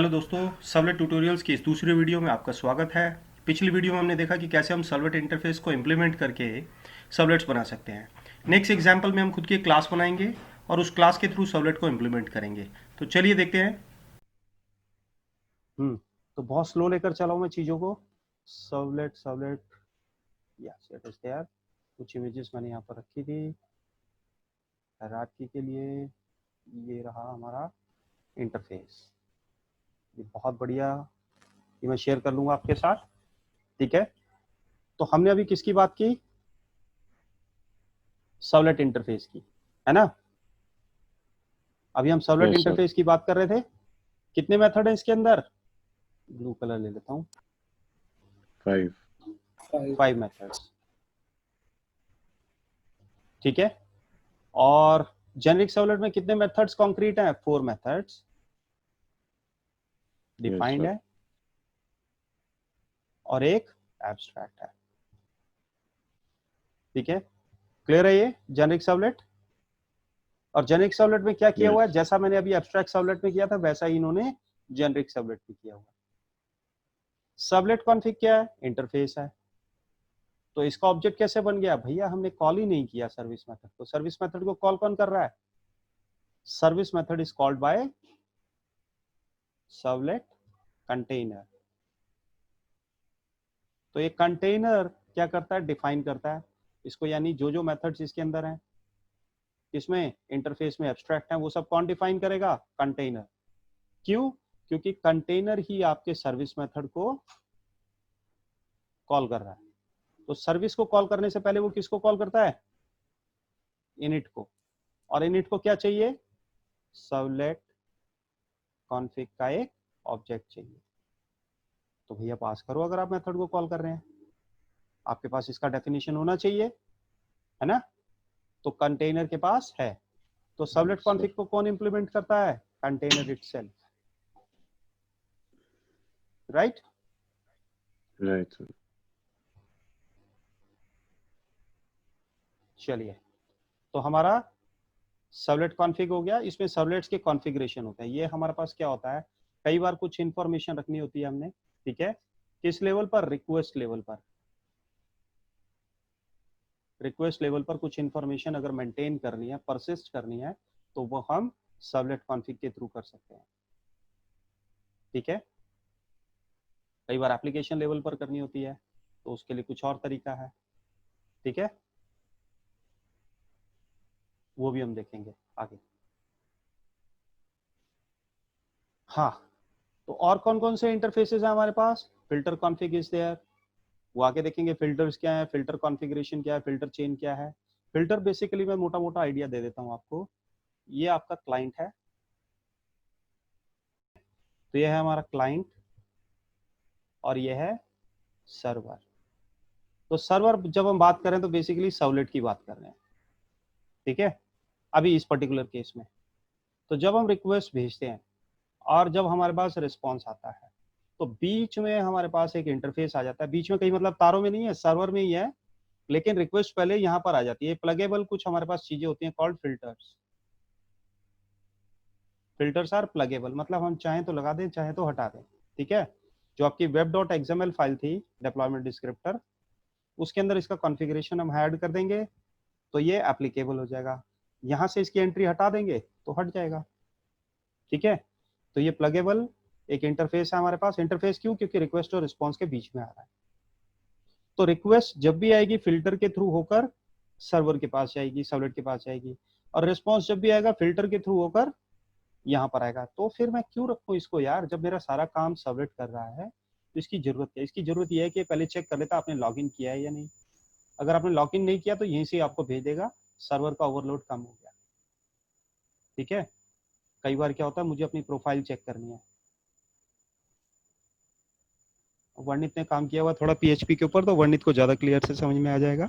Hello दोस्तों, servlet tutorials की इस दूसरे वीडियो में आपका स्वागत है। पिछली वीडियो में हमने देखा कि कैसे हम सर्वलेट इंटरफेस को इम्प्लीमेंट करके सर्वलेट्स बना सकते हैं। नेक्स्ट एग्जांपल में हम खुद की एक क्लास बनाएंगे और उस क्लास के थ्रू सर्वलेट को इम्प्लीमेंट करेंगे। तो चलिए देखते हैं। तो बहुत स्लो लेकर चला हूं मैं चीजों को। Servlet servlet yes it is there. कुछ इमेजेस मैंने यहाँ पर रखी थी हायरार्की के लिए। ये रहा हमारा इंटरफेस। ये बहुत बढ़िया, ये मैं शेयर कर लूंगा आपके साथ। ठीक है, तो हमने अभी किसकी बात की? सर्वलेट इंटरफेस की, है ना। अभी हम सर्वलेट यस सर। इंटरफेस की बात कर रहे थे। कितने मेथड है इसके अंदर? ब्लू कलर ले लेता हूँ। 5 5 मेथड्स। ठीक है, और जेनेरिक सर्वलेट में कितने मेथड्स कॉन्क्रीट हैं? 4 मेथड्स डिफाइंड है और एक एब्स्ट्रैक्ट है। ठीक है, क्लियर है ये जेनेरिक सर्वलेट। और जेनेरिक सर्वलेट में क्या किया हुआ है? जैसा मैंने अभी एब्स्ट्रैक्ट सर्वलेट में किया था वैसा ही इन्होंने जेनेरिक सर्वलेट में किया हुआ है। सर्वलेट कॉन्फ़िग क्या है? इंटरफेस है। तो इसका ऑब्जेक्ट कैसे बन गया? भैया हमने कॉल ही नहीं किया सर्विस मेथड को। सर्विस मेथड को कॉल कौन कर रहा है? Service method is called by servlet container. तो ये कंटेनर क्या करता है? डिफाइन करता है इसको, यानी जो जो मेथड्स इसके अंदर हैं, इसमें इंटरफेस में एब्स्ट्रैक्ट है, वो सब कौन डिफाइन करेगा? कंटेनर। क्यों? क्योंकि कंटेनर ही आपके सर्विस मेथड को कॉल कर रहा है। तो सर्विस को कॉल करने से पहले वो किसको कॉल करता है? इनिट को। और इनिट को क्या चाहिए? सर्वलेट कॉन्फ़िग का एक ऑब्जेक्ट चाहिए। तो भैया पास करो, अगर आप मेथड को कॉल कर रहे हैं आपके पास इसका डेफिनेशन होना चाहिए, है ना। तो कंटेनर के पास है। तो सर्वलेट कॉन्फ़िग को कौन इंप्लीमेंट करता है? Container itself. Right right sir. चलिए, तो हमारा सर्वलेट कॉन्फ़िग हो गया। इसमें सर्वलेट्स के कॉन्फ़िगरेशन होते हैं। ये हमारे पास क्या होता है, कई बार कुछ इंफॉर्मेशन रखनी होती है हमने। ठीक है, किस लेवल पर? रिक्वेस्ट लेवल पर। रिक्वेस्ट लेवल पर कुछ इंफॉर्मेशन अगर मेंटेन करनी है, परसिस्ट करनी है, तो वो हम सर्वलेट कॉन्फ़िग के थ्रू कर सकते हैं। ठीक है, कई बार एप्लीकेशन लेवल पर करनी होती है तो उसके लिए कुछ और तरीका है। ठीक है, वो भी हम देखेंगे आगे। हाँ, तो और कौन कौन से इंटरफेसेस हैं हमारे पास? Filter config is there. वो आगे देखेंगे। फिल्टर्स क्या है, फिल्टर कॉन्फ़िगरेशन क्या है, फिल्टर चेन क्या है। फिल्टर बेसिकली मैं मोटा मोटा आइडिया दे देता हूँ आपको। ये आपका क्लाइंट है, तो ये है हमारा क्लाइंट और ये है सर्वर। तो सर्वर जब हम बात करें तो बेसिकली सर्वलेट की बात कर रहे हैं। ठीक है, अभी इस पर्टिकुलर केस में तो जब हम रिक्वेस्ट भेजते हैं और जब हमारे पास रिस्पॉन्स आता है तो बीच में हमारे पास एक इंटरफेस आ जाता है। बीच में कहीं मतलब तारों में नहीं है, सर्वर में ही है, लेकिन रिक्वेस्ट पहले यहाँ पर आ जाती है। प्लगेबल कुछ हमारे पास चीजें होती हैं called filters. Filters are pluggable, मतलब हम चाहें तो लगा दें, चाहे तो हटा दें। ठीक है, जो आपकी web.xml फाइल थी डिप्लॉयमेंट डिस्क्रिप्टर, उसके अंदर इसका कॉन्फ़िगरेशन हम ऐड कर देंगे तो ये एप्लीकेबल हो जाएगा। यहाँ से इसकी एंट्री हटा देंगे तो हट जाएगा। ठीक है, तो ये प्लगेबल एक इंटरफेस है हमारे पास। इंटरफेस क्यों? क्योंकि रिक्वेस्ट और रिस्पॉन्स के बीच में आ रहा है। तो रिक्वेस्ट जब भी आएगी फिल्टर के थ्रू होकर सर्वर के पास जाएगी, सर्वलेट के पास जाएगी, और रिस्पॉन्स जब भी आएगा फिल्टर के थ्रू होकर यहाँ पर आएगा। तो फिर मैं क्यों रखूँ इसको यार, जब मेरा सारा काम सर्वलेट कर रहा है तो इसकी जरूरत क्या है? इसकी जरूरत यह है कि पहले चेक कर लेता आपने लॉगिन किया है या नहीं। अगर आपने लॉगिन नहीं किया तो यहीं से आपको भेज देगा सर्वर का ओवरलोड कम हो गया। ठीक है, कई बार क्या होता है, मुझे अपनी प्रोफाइल चेक करनी है, वर्णित ने काम किया हुआ थोड़ा पीएचपी के ऊपर, तो वर्णित को ज्यादा क्लियर से समझ में आ जाएगा।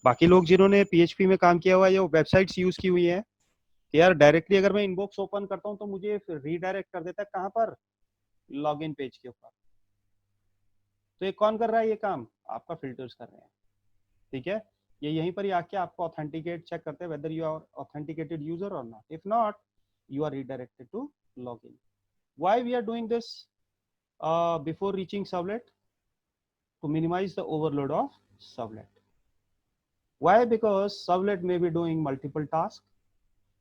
बाकी लोग जिन्होंने पीएचपी में काम किया हुआ है, ये वेबसाइट्स यूज की हुई है कि यार डायरेक्टली अगर मैं इनबॉक्स ओपन करता हूँ तो मुझे रीडायरेक्ट कर देता है कहाँ पर? लॉगिन पेज के ऊपर। तो ये कौन कर रहा है ये काम? आपका फिल्टर्स कर रहे हैं। ठीक है, ये यहीं पर ही आके आपको ऑथेंटिकेट चेक करते हैं whether you are authenticated user और not. If not, you are redirected to login. why we are doing this before reaching servlet? To minimize the overload of servlet. Why? Because servlet may be doing multiple tasks.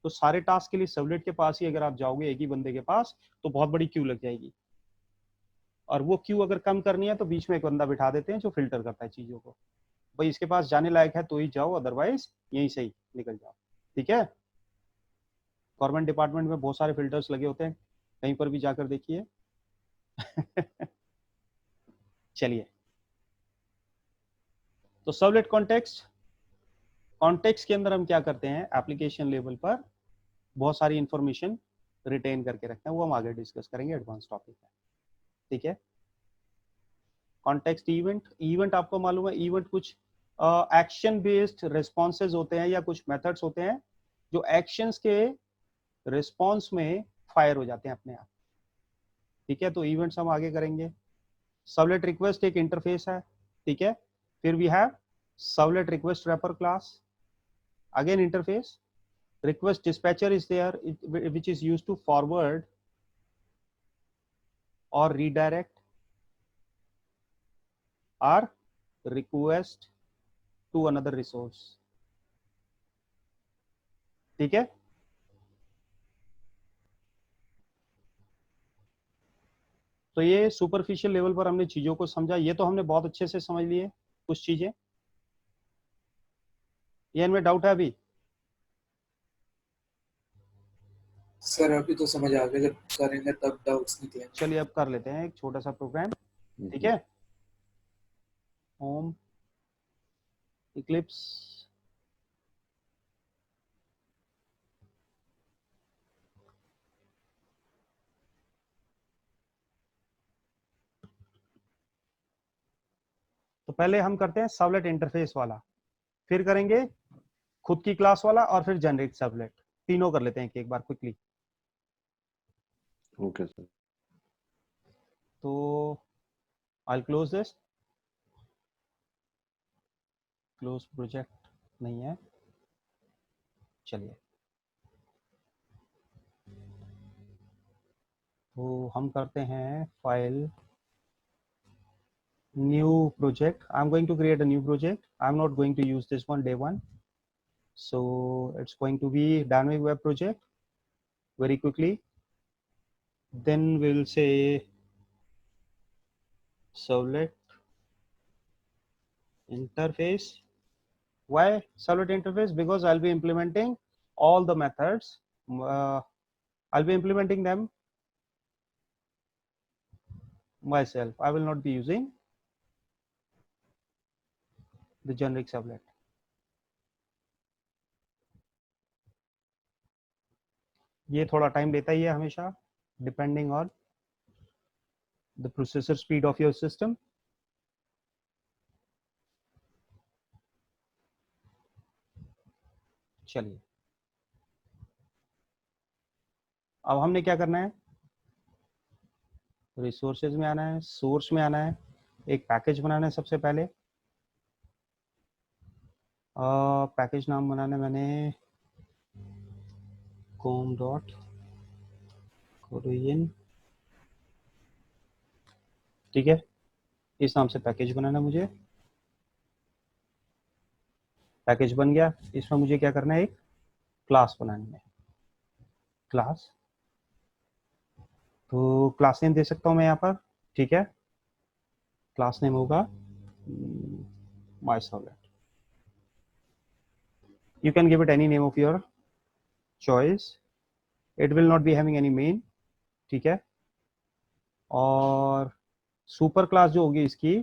तो सारे task के लिए servlet के पास ही अगर आप जाओगे एक ही बंदे के पास तो बहुत बड़ी क्यू लग जाएगी, और वो क्यू अगर कम करनी है तो बीच में एक बंदा बिठा देते हैं जो फिल्टर करता है चीजों को, भाई इसके पास जाने लायक है तो ही जाओ, अदरवाइज यहीं से ही निकल जाओ। ठीक है, गवर्नमेंट डिपार्टमेंट में बहुत सारे फिल्टर्स लगे होते हैं, कहीं पर भी जाकर देखिए। चलिए, तो सर्वलेट कॉन्टेक्स्ट, कॉन्टेक्स्ट के अंदर हम क्या करते हैं, एप्लीकेशन लेवल पर बहुत सारी इंफॉर्मेशन रिटेन करके रखते हैं, वो हम आगे डिस्कस करेंगे, एडवांस टॉपिक है। ठीक है, कॉन्टेक्स्ट इवेंट, इवेंट आपको मालूम है, इवेंट कुछ एक्शन बेस्ड रिस्पॉन्सेज होते हैं या कुछ मेथड्स होते हैं जो एक्शंस के रिस्पॉन्स में फायर हो जाते हैं अपने आप। ठीक है, तो इवेंट्स हम आगे करेंगे। सर्वलेट रिक्वेस्ट एक इंटरफेस है। ठीक है, फिर we have servlet request wrapper class, again interface. Request dispatcher is there, which is used to forward or redirect our request to another resource. ठीक है, तो ये सुपरफिशियल लेवल पर हमने चीजों को समझा, ये तो हमने बहुत अच्छे से समझ लिए कुछ चीजें, ये इनमें डाउट है अभी? सर अभी तो समझ आ गया, जब करेंगे तब डाउट्स निकलेंगे। चलिए अब कर लेते हैं एक छोटा सा प्रोग्राम। ठीक है, होम इक्लिप्स, तो पहले हम करते हैं सर्वलेट इंटरफेस वाला, फिर करेंगे खुद की क्लास वाला, और फिर जनरेट सर्वलेट, तीनों कर लेते हैं एक बार क्विकली। Okay sir. तो I'll close this, close project नहीं है, चलिए तो हम करते हैं file new project, I am going to create a new project, I am not going to use this one day one, so it's going to be dynamic web project very quickly, then we'll say servlet interface. Why servlet interface? Because I'll be implementing all the methods, I'll be implementing them myself, I will not be using the generic servlet. ये थोड़ा time लेता ही है हमेशा, depending on the processor speed of your system. चलिए, अब हमने क्या करना है, रिसोर्सेज में आना है, सोर्स में आना है, एक पैकेज बनाना है सबसे पहले, पैकेज नाम बनाना है मैंने com.korean, ठीक है, इस नाम से पैकेज बनाना है मुझे, पैकेज बन गया, इसमें मुझे क्या करना है, एक क्लास बनानी है, क्लास, तो क्लास नेम दे सकता हूँ मैं यहाँ पर। ठीक है, क्लास नेम होगा my servlet, you can give it any name of your choice, it will not be having any main। ठीक है, और सुपर क्लास जो होगी इसकी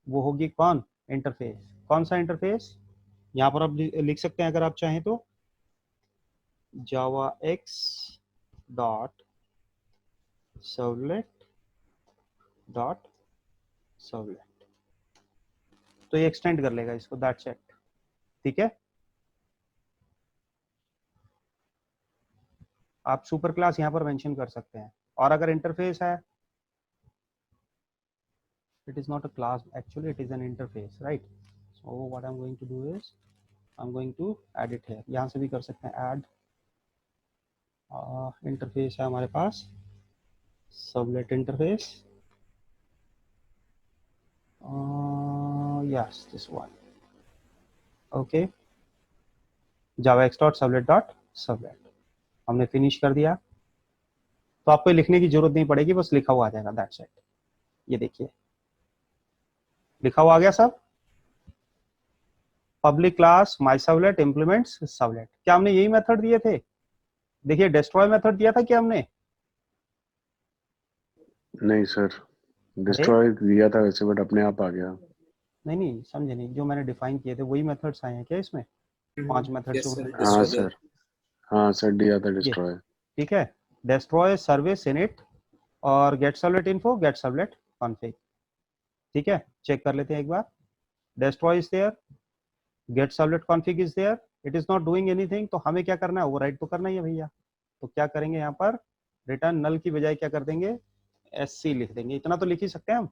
वो होगी कौन, इंटरफेस, कौन सा इंटरफेस, यहाँ पर आप लिख सकते हैं अगर आप चाहें तो javax dot servlet dot servlet, तो ये एक्सटेंड कर लेगा इसको, दैट्स इट। ठीक है, आप सुपर क्लास यहाँ पर मेंशन कर सकते हैं, और अगर इंटरफेस है, it is not a class, actually it is an interface, right? So what I'm going to do is I'm going to add it here, यहाँ से भी कर सकते हैं add, इंटरफेस है हमारे पास, servlet interface, yes this one, okay, javax.servlet.servlet हमने फिनिश कर दिया। तो आपको लिखने की जरूरत नहीं पड़ेगी, बस लिखा हुआ आ जाएगा, दैट्स इट। ये देखिए लिखा हुआ आ गया सब। Public class my servlet implements servlet, क्या हमने यही मेथड दिए थे? देखिए डिस्ट्रॉय मेथड दिया था क्या हमने? नहीं सर, अरे डिस्ट्रॉय दिया था वैसे, बट अपने आप आ गया। नहीं नहीं समझे नहीं, जो मैंने डिफाइन किए थे वही मेथड्स आए हैं क्या इसमें? 5 मेथड जो यस मैंने सर, हाँ डिफाइन, डिस्ट्रॉय। सर, हाँ सर, दिया था ये डिस्ट्रॉय। ठीक है। डिस्ट्रॉय सर्विस इनिट और get servlet info, get servlet config, ठीक है। चेक कर लेते हैं एक बार। Destroy is there, get servlet config is there, it is not doing anything. तो हमें क्या करना है? ओवरराइट तो करना ही है भैया। तो क्या करेंगे यहाँ पर? रिटर्न नल की बजाय क्या कर देंगे? SC लिख देंगे। इतना तो लिख ही सकते हैं हम।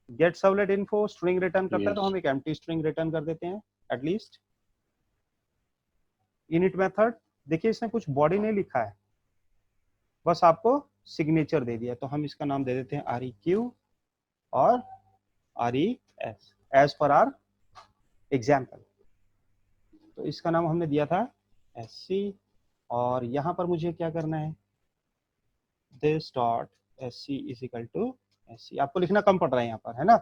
Gate servlet info string return करता है तो यस। हम एक एम्प्टी स्ट्रिंग रिटर्न कर देते हैं एटलीस्ट। इनिट मेथड, देखिए इसने कुछ बॉडी नहीं लिखा है, बस आपको सिग्नेचर दे दिया। तो हम इसका नाम दे देते हैं REQ और RES as per our example. तो इसका नाम हमने दिया था SC, और यहाँ पर मुझे क्या करना है? This dot SC is equal to SC। आपको लिखना कम पड़ रहा है यहाँ पर, है ना?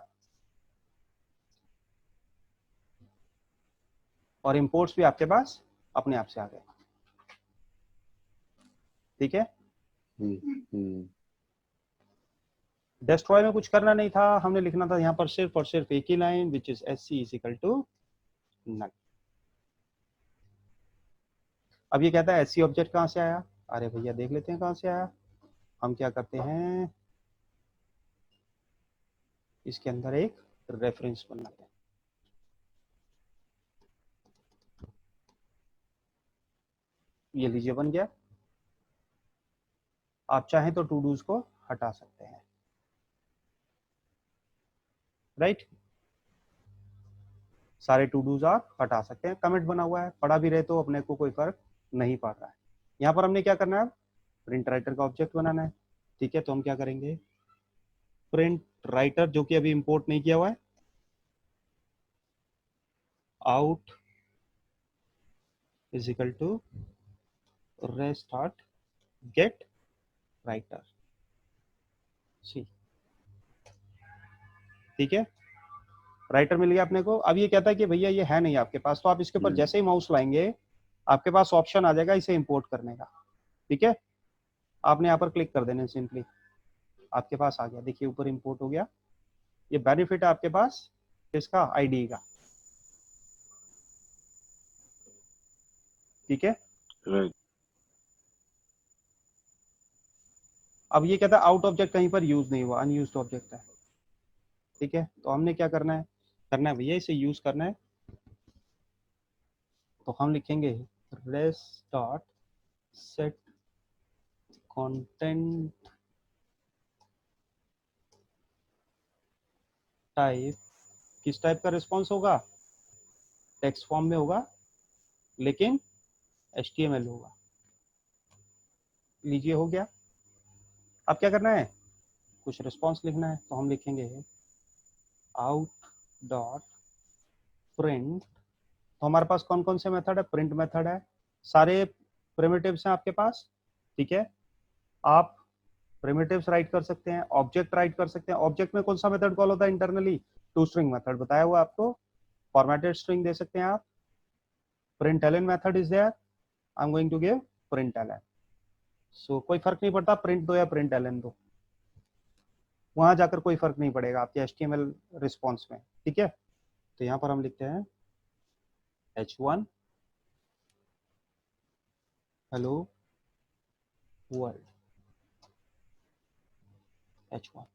और इंपोर्ट्स भी आपके पास अपने आप से आ गए, ठीक है। हम्म। डिस्ट्रॉय में कुछ करना नहीं था, हमने लिखना था यहाँ पर सिर्फ और सिर्फ एक ही line, which is SC is equal to null. अब ये कहता है SC ऑब्जेक्ट कहाँ से आया? अरे भैया देख लेते हैं कहाँ से आया। हम क्या करते हैं, इसके अंदर एक रेफरेंस बनाते हैं। ये लीजिए बन गया। आप चाहें तो टू डूज को हटा सकते हैं, राइट। सारे टू डूज आप हटा सकते हैं, कमेंट बना हुआ है, पढ़ा भी रहे तो अपने को कोई फर्क नहीं पड़ रहा है। यहाँ पर हमने क्या करना है? प्रिंट राइटर का ऑब्जेक्ट बनाना है, ठीक है। तो हम क्या करेंगे? प्रिंट राइटर जो कि अभी इंपोर्ट नहीं किया हुआ है, out is equal to restart get writer c, ठीक है। राइटर मिल गया अपने को। अब ये कहता है कि भैया ये है नहीं आपके पास, तो आप इसके ऊपर जैसे ही माउस लाएंगे आपके पास ऑप्शन आ जाएगा इसे इंपोर्ट करने का, ठीक है। आपने यहाँ पर क्लिक कर देना, सिंपली आपके पास आ गया। देखिए ऊपर इंपोर्ट हो गया। ये बेनिफिट है आपके पास इसका आईडी का, ठीक है। राइट। अब ये कहता है आउट ऑब्जेक्ट कहीं पर यूज नहीं हुआ, अनयूज्ड ऑब्जेक्ट है, ठीक है। तो हमने क्या करना है भैया, इसे यूज करना है। तो हम लिखेंगे res dot set content type. किस टाइप का रिस्पॉन्स होगा? टेक्स्ट फॉर्म में होगा, लेकिन HTML होगा। लीजिए हो गया। अब क्या करना है? कुछ रिस्पॉन्स लिखना है। तो हम लिखेंगे आउट डॉट प्रिंट। तो हमारे पास कौन कौन से मेथड है? प्रिंट मेथड है, सारे प्रिमिटिव्स हैं आपके पास, ठीक है। आप प्रिमिटिव्स राइट कर सकते हैं, ऑब्जेक्ट राइट कर सकते हैं। ऑब्जेक्ट में कौन सा मेथड कॉल होता है इंटरनली? टू स्ट्रिंग मेथड बताया हुआ आपको। फॉर्मेटेड स्ट्रिंग दे सकते हैं आप। println method is there, I am going to give println। So कोई फर्क नहीं पड़ता प्रिंट दो या println दो, वहां जाकर कोई फर्क नहीं पड़ेगा आपके HTML रिस्पॉन्स में, ठीक है। तो यहाँ पर हम लिखते हैं H1 हेलो वर्ल्ड, H1।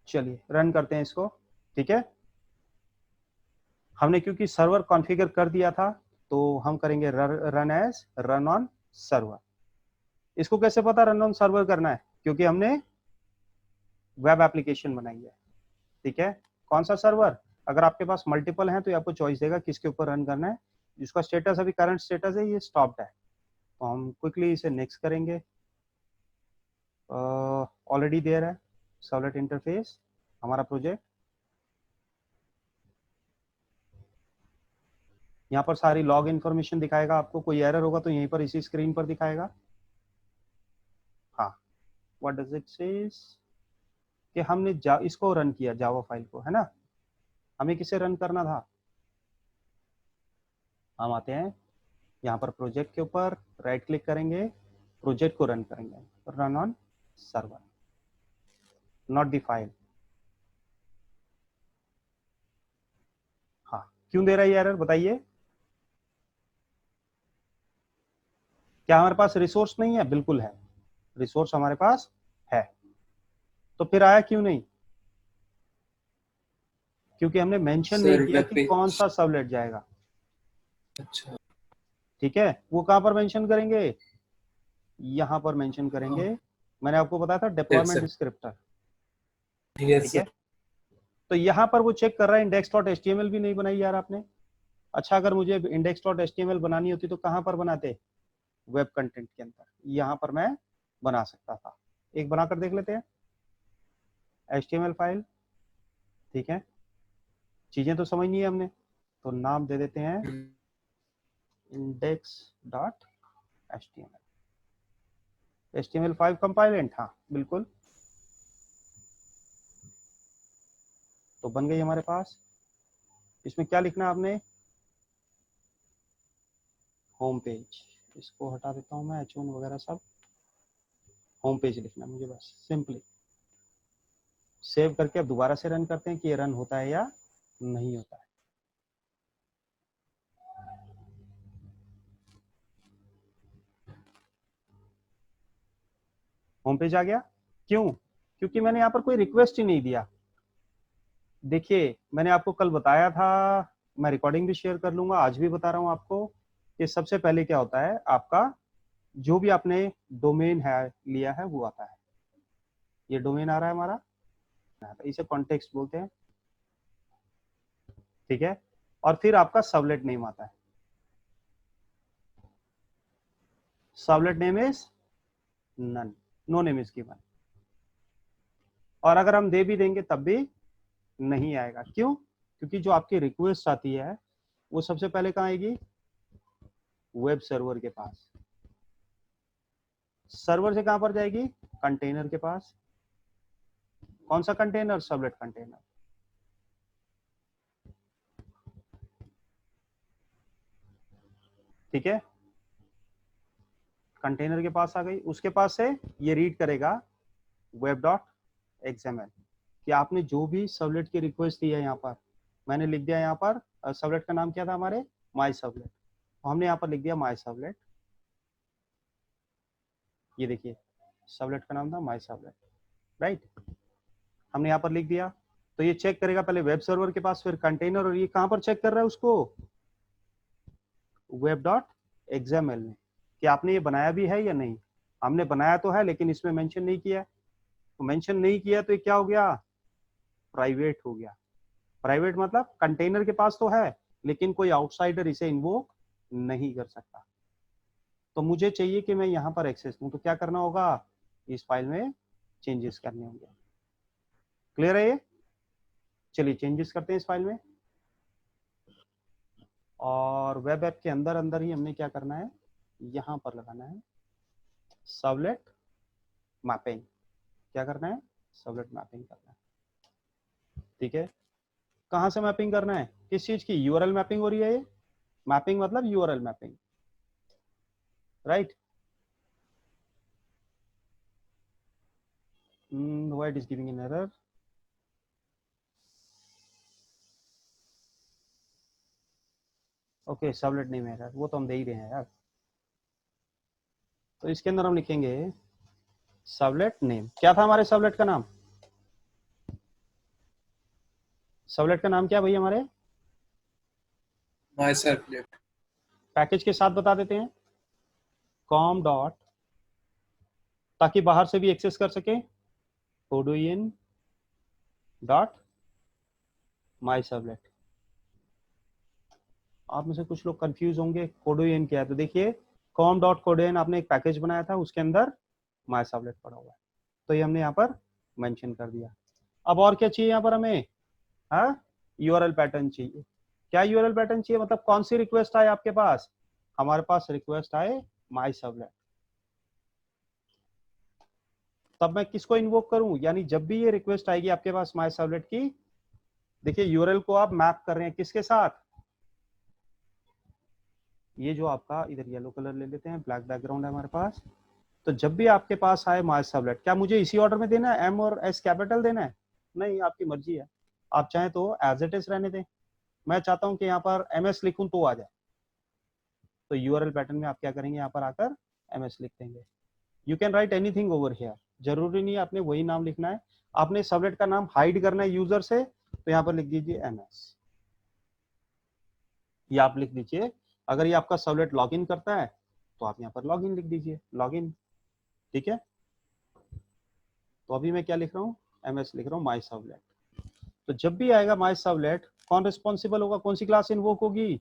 चलिए रन करते हैं इसको, ठीक है। हमने क्योंकि सर्वर कॉन्फ़िगर कर दिया था तो हम करेंगे run as run on server. इसको कैसे पता रन ऑन सर्वर करना है? क्योंकि हमने वेब एप्लीकेशन बनाई है, ठीक है। कौन सा सर्वर? अगर आपके पास मल्टीपल हैं तो ये आपको चॉइस देगा किसके ऊपर रन करना है, जिसका स्टेटस अभी करंट स्टेटस है ये स्टॉप्ड है, तो हम क्विकली इसे नेक्स्ट करेंगे। ऑलरेडी देयर है सर्वलेट इंटरफेस हमारा प्रोजेक्ट, यहाँ पर सारी लॉग इन्फॉर्मेशन दिखाएगा आपको, कोई एरर होगा तो यहीं पर इसी स्क्रीन पर दिखाएगा। हाँ, व्हाट डज इट सेज कि हमने इसको रन किया जावा फाइल को, है ना। हमें किसे रन करना था, हम आते हैं यहाँ पर प्रोजेक्ट के ऊपर, राइट क्लिक करेंगे, प्रोजेक्ट को रन करेंगे, run on server, not the file. हाँ, क्यों दे रहा है ये एरर बताइए, क्या हमारे पास रिसोर्स नहीं है? बिल्कुल है, रिसोर्स हमारे पास है, तो फिर आया क्यों नहीं? क्योंकि हमने मेंशन नहीं सर किया वेब कि पेज। कौन सा सबलेट जाएगा। अच्छा ठीक है, वो कहां पर मेंशन करेंगे, यहां पर मेंशन करेंगे। मैंने आपको बताया था डिप्लॉयमेंट सर। डिस्क्रिप्टर, यस ठीक है। सर। तो यहाँ पर वो चेक कर रहा है index.html भी नहीं बनाई यार आपने। अच्छा, अगर मुझे index.html बनानी होती तो कहाँ पर बनाते, वेब कंटेंट के अंदर, यहाँ पर मैं बना सकता था। एक बनाकर देख लेते हैं, HTML फाइल, ठीक है, चीजें तो समझनी है हमने, तो नाम दे देते हैं index.html, HTML5 कंपाइलेंट, हाँ बिल्कुल, तो बन गई हमारे पास। इसमें क्या लिखना है आपने, होम पेज, इसको हटा देता हूँ मैं, H1 वगैरह सब, होम पेज लिखना है मुझे बस, सिंपली सेव करके अब दोबारा से रन करते हैं कि ये रन होता है या नहीं होता है। होम पेज आ गया, क्यों? क्योंकि मैंने यहाँ पर कोई रिक्वेस्ट ही नहीं दिया। देखिए, मैंने आपको कल बताया था, मैं रिकॉर्डिंग भी शेयर कर लूंगा, आज भी बता रहा हूँ आपको कि सबसे पहले क्या होता है, आपका जो भी आपने डोमेन है लिया है वो आता है। ये डोमेन आ रहा है हमारा, इसे कॉन्टेक्स्ट बोलते हैं, ठीक है। और फिर आपका सबलेट नेम आता है, servlet name is none, no name is given. और अगर हम दे भी देंगे तब भी नहीं आएगा, क्यों? क्योंकि जो आपकी रिक्वेस्ट आती है वो सबसे पहले कहाँ आएगी, वेब सर्वर के पास, सर्वर से कहां पर जाएगी, कंटेनर के पास। कौन सा कंटेनर, सबलेट कंटेनर, ठीक है, कंटेनर के पास आ गई। उसके पास से ये रीड करेगा web.xml कि आपने जो भी सबलेट की रिक्वेस्ट दी है, यहाँ पर मैंने लिख दिया, यहाँ पर सबलेट का नाम क्या था हमारे, माई सबलेट, तो हमने यहाँ पर लिख दिया माई सबलेट। ये देखिए, सबलेट का नाम था माई सबलेट, राइट, हमने यहाँ पर लिख दिया। तो ये चेक करेगा पहले वेब सर्वर के पास, फिर कंटेनर, और ये कहां पर चेक कर रहा है उसको, web.xml में, कि आपने ये बनाया भी है या नहीं। हमने बनाया तो है लेकिन इसमें मेंशन नहीं किया, तो मेंशन नहीं किया तो ये क्या हो गया, प्राइवेट हो गया। प्राइवेट मतलब कंटेनर के पास तो है लेकिन कोई आउटसाइडर इसे इन्वोक नहीं कर सकता। तो मुझे चाहिए कि मैं यहाँ पर एक्सेस दूं, तो क्या करना होगा, इस फाइल में चेंजेस करने होंगे। क्लियर है ये? चलिए चेंजेस करते हैं इस फाइल में। और वेब ऐप के अंदर अंदर ही हमने क्या करना है, यहाँ पर लगाना है सबलेट मैपिंग। क्या करना है, सबलेट मैपिंग करना है, ठीक है। कहाँ से मैपिंग करना है, किस चीज की, यूआरएल मैपिंग हो रही है ये, मैपिंग मतलब URL mapping, right. Why it is giving an error, okay, sublet name error, वो तो हम दे ही रहे हैं यार। तो इसके अंदर हम लिखेंगे सबलेट नेम, क्या था हमारे सबलेट का नाम, सबलेट का नाम क्या भैया हमारे, माई सबलेट। पैकेज के साथ बता देते हैं, com डॉट, ताकि बाहर से भी एक्सेस कर सके, odin डॉट माई सबलेट। आप में से कुछ लोग कंफ्यूज होंगे कोडोयन क्या है। तो देखिए com.codoyen आपने एक पैकेज बनाया था, उसके अंदर माय सर्वलेट पड़ा हुआ है, तो ये हमने यहाँ पर मेंशन कर दिया। अब और क्या चाहिए यहाँ पर हमें, हाँ यूआरएल पैटर्न चाहिए। क्या यूआरएल पैटर्न चाहिए, मतलब कौन सी रिक्वेस्ट आए आपके पास, हमारे पास रिक्वेस्ट आए माय सर्वलेट, तब मैं किसको इन्वोक करूं, यानी जब भी ये रिक्वेस्ट आएगी आपके पास माय सर्वलेट की, देखिए यूआरएल को आप मैप कर रहे हैं किसके साथ, ये जो आपका इधर येलो कलर ले लेते हैं, ब्लैक बैकग्राउंड है हमारे पास। तो जब भी आपके पास आए माय सर्वलेट, क्या मुझे इसी ऑर्डर में देना है, एम और एस कैपिटल देना है, नहीं आपकी मर्जी है, आप चाहें तो एज इट इज रहने दें। मैं चाहता हूं कि यहाँ पर एमएस लिखूं तो आ जाए, तो यूआरएल पैटर्न में आप क्या करेंगे, यहाँ पर आकर एमएस लिख देंगे। You can write anything over here, जरूरी नहीं आपने वही नाम लिखना है। आपने सर्वलेट का नाम हाइड करना है यूजर से, तो यहाँ पर लिख दीजिए एमएस, ये आप लिख दीजिए। अगर ये आपका सर्वलेट लॉगिन करता है तो आप यहाँ पर लॉगिन लिख दीजिए, लॉगिन, ठीक है। तो अभी मैं क्या लिख रहा हूँ, एमएस लिख रहा हूँ माय सर्वलेट। तो जब भी आएगा माय सर्वलेट, कौन रिस्पॉन्सिबल होगा, कौन सी क्लास इन्वोक होगी,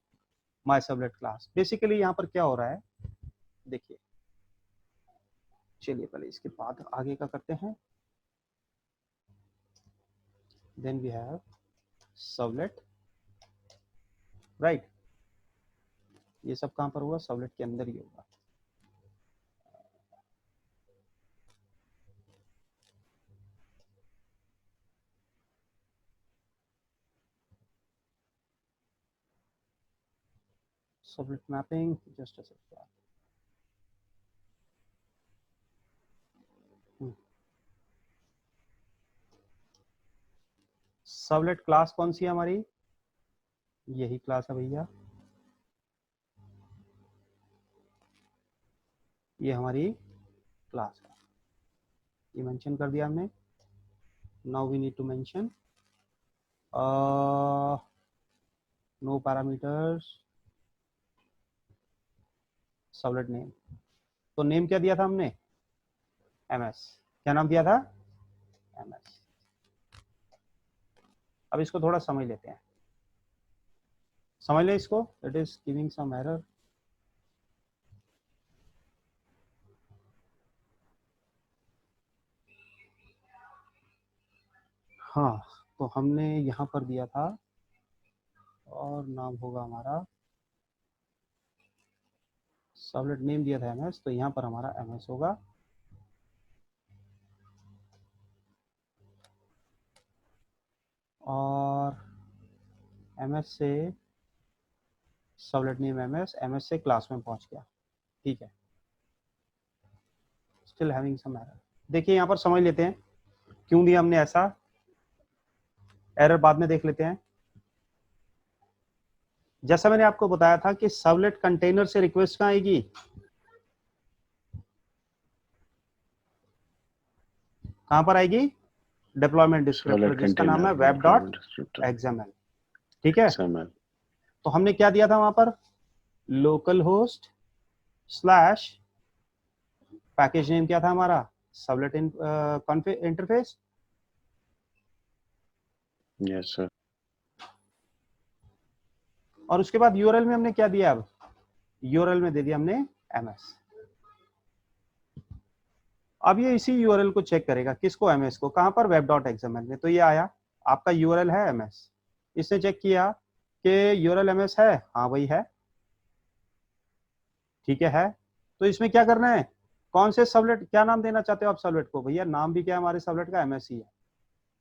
माय सर्वलेट क्लास। बेसिकली यहाँ पर क्या हो रहा है, देखिए, चलिए पहले इसके बाद आगे का करते हैं। Then we have servlet, right, ये सब कहां पर हुआ, सर्वलेट के अंदर ही होगा। Servlet mapping, just a second. Servlet class कौन सी है हमारी, यही क्लास है भैया, ये हमारी क्लास है, ये मेंशन कर दिया हमने। Now we need to mention no parameters, servlet name. तो नेम क्या दिया था हमने, एमएस, क्या नाम दिया था, एमएस। अब इसको थोड़ा समझ लेते हैं, समझ लें इसको, it is giving some error. हाँ, तो हमने यहाँ पर दिया था और नाम होगा हमारा, सर्वलेट नेम दिया था एमएस, तो यहाँ पर हमारा एमएस होगा। और एमएस से सर्वलेट नेम एमएस, एमएस से क्लास में पहुंच गया, ठीक है। स्टिल हैविंग सम एरर, देखिए यहाँ पर समझ लेते हैं क्यों दिया हमने ऐसा, एरर बाद में देख लेते हैं। जैसा मैंने आपको बताया था कि सर्वलेट कंटेनर से रिक्वेस्ट कहाँ आएगी, कहां पर आएगी, डिप्लॉयमेंट डिस्क्रिप्टर, जिसका नाम है web.xml, ठीक है। तो हमने क्या दिया था वहां पर, local host slash, package name क्या था हमारा, सर्वलेट इंटरफेस, यस सर। और उसके बाद यूआरएल में हमने क्या दिया, अब यूआरएल में दे दिया हमने एमएस। अब ये इसी यूआरएल को चेक करेगा, किसको, एमएस को, कहां पर, web.xml में। तो ये आया, आपका यूआरएल है एमएस, इसने चेक किया कि यूआरएल एमएस है, हाँ वही है, ठीक है। तो इसमें क्या करना है, कौन से सर्वलेट, क्या नाम देना चाहते हो आप सर्वलेट को, भैया नाम भी क्या है हमारे सर्वलेट का, एमएस ही है।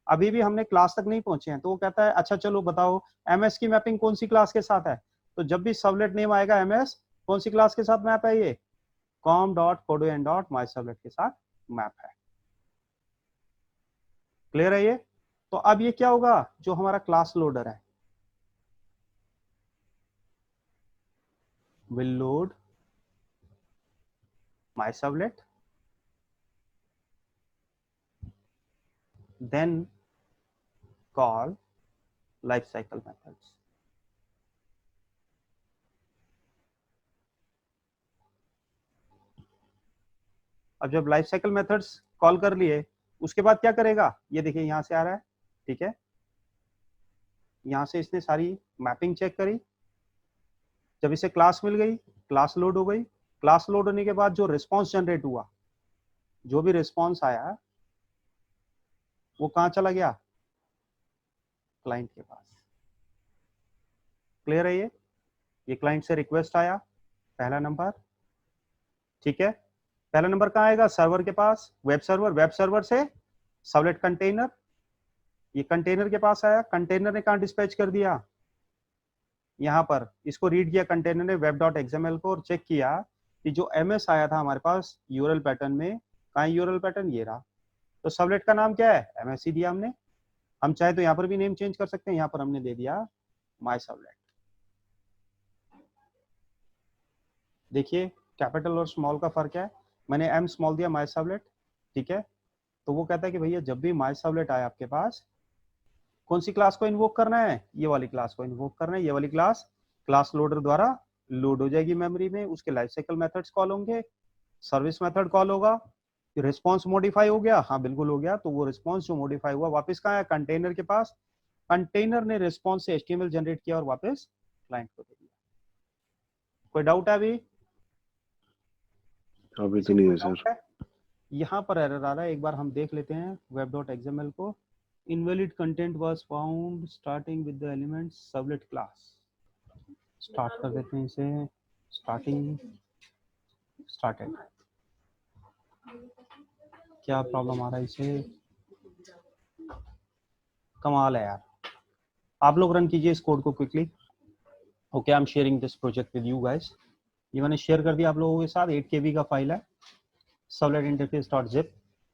अभी भी हमने क्लास तक नहीं पहुंचे हैं, तो वो कहता है अच्छा चलो बताओ एमएस की मैपिंग कौन सी क्लास के साथ है। तो जब भी सर्वलेट नेम आएगा एमएस, कौन सी क्लास के साथ मैप है, ये com.codoyen.myservlet के साथ मैप है, क्लियर है ये। तो अब ये क्या होगा, जो हमारा क्लास लोडर है, will load my servlet, then call lifecycle methods. अब जब लाइफ साइकिल मेथड्स कॉल कर लिए, उसके बाद क्या करेगा, ये देखिए यहां से आ रहा है, ठीक है, यहां से इसने सारी मैपिंग चेक करी, जब इसे क्लास मिल गई, क्लास लोड हो गई, क्लास लोड होने के बाद जो रिस्पॉन्स जनरेट हुआ, जो भी रिस्पॉन्स आया वो कहाँ चला गया, क्लाइंट के पास। क्लियर है ये क्लाइंट से रिक्वेस्ट आया पहला नंबर, ठीक है। पहला नंबर कहाँ आएगा, सर्वर के पास, वेब सर्वर से सर्वलेट कंटेनर, ये कंटेनर के पास आया, कंटेनर ने कहाँ डिस्पैच कर दिया, यहाँ पर। इसको रीड किया कंटेनर ने web.xml को और चेक किया कि जो ms आया था हमारे पास यूआरएल पैटर्न में, कहाँ यूआरएल पैटर्न, ये रहा। तो सर्वलेट का नाम क्या है, MSC दिया हमने। हम चाहे तो यहाँ पर भी नेम चेंज कर सकते हैं, यहाँ पर हमने दे दिया माई सर्वलेट। देखिए कैपिटल और स्मॉल का फर्क है, मैंने m स्मॉल दिया माई सर्वलेट, ठीक है। तो वो कहता है कि भैया जब भी माई सर्वलेट आए आपके पास, कौन सी क्लास को इन्वोक करना है, ये वाली क्लास को इन्वोक करना है। ये वाली क्लास लोडर द्वारा लोड हो जाएगी मेमोरी में, उसके लाइफ साइकिल मेथड्स कॉल होंगे, सर्विस मेथड कॉल होगा, रिस्पॉन्स मॉडिफाई हो गया, हाँ बिल्कुल हो गया। तो वो रिस्पॉन्स जो मॉडिफाई हुआ वापस कहाँ है, कंटेनर के पास। कंटेनर ने रिस्पॉन्स से HTML जनरेट किया और वापस क्लाइंट को दे दिया। कोई डाउट है अभी तो नहीं है सर। यहाँ पर एरर आ रहा है, एक बार हम देख लेते हैं web.xml को। Invalid content was found starting with the elements servlet class. Start कर देते हैं इसे, स्टार्टेड। क्या प्रॉब्लम आ रहा है इसे, कमाल है यार। आप लोग रन कीजिए इस कोड को quickly. Okay, I am sharing this project with you guys. ये मैंने शेयर कर दिया आप लोगों के साथ, 8 KB का फाइल है, servlet interface.zip।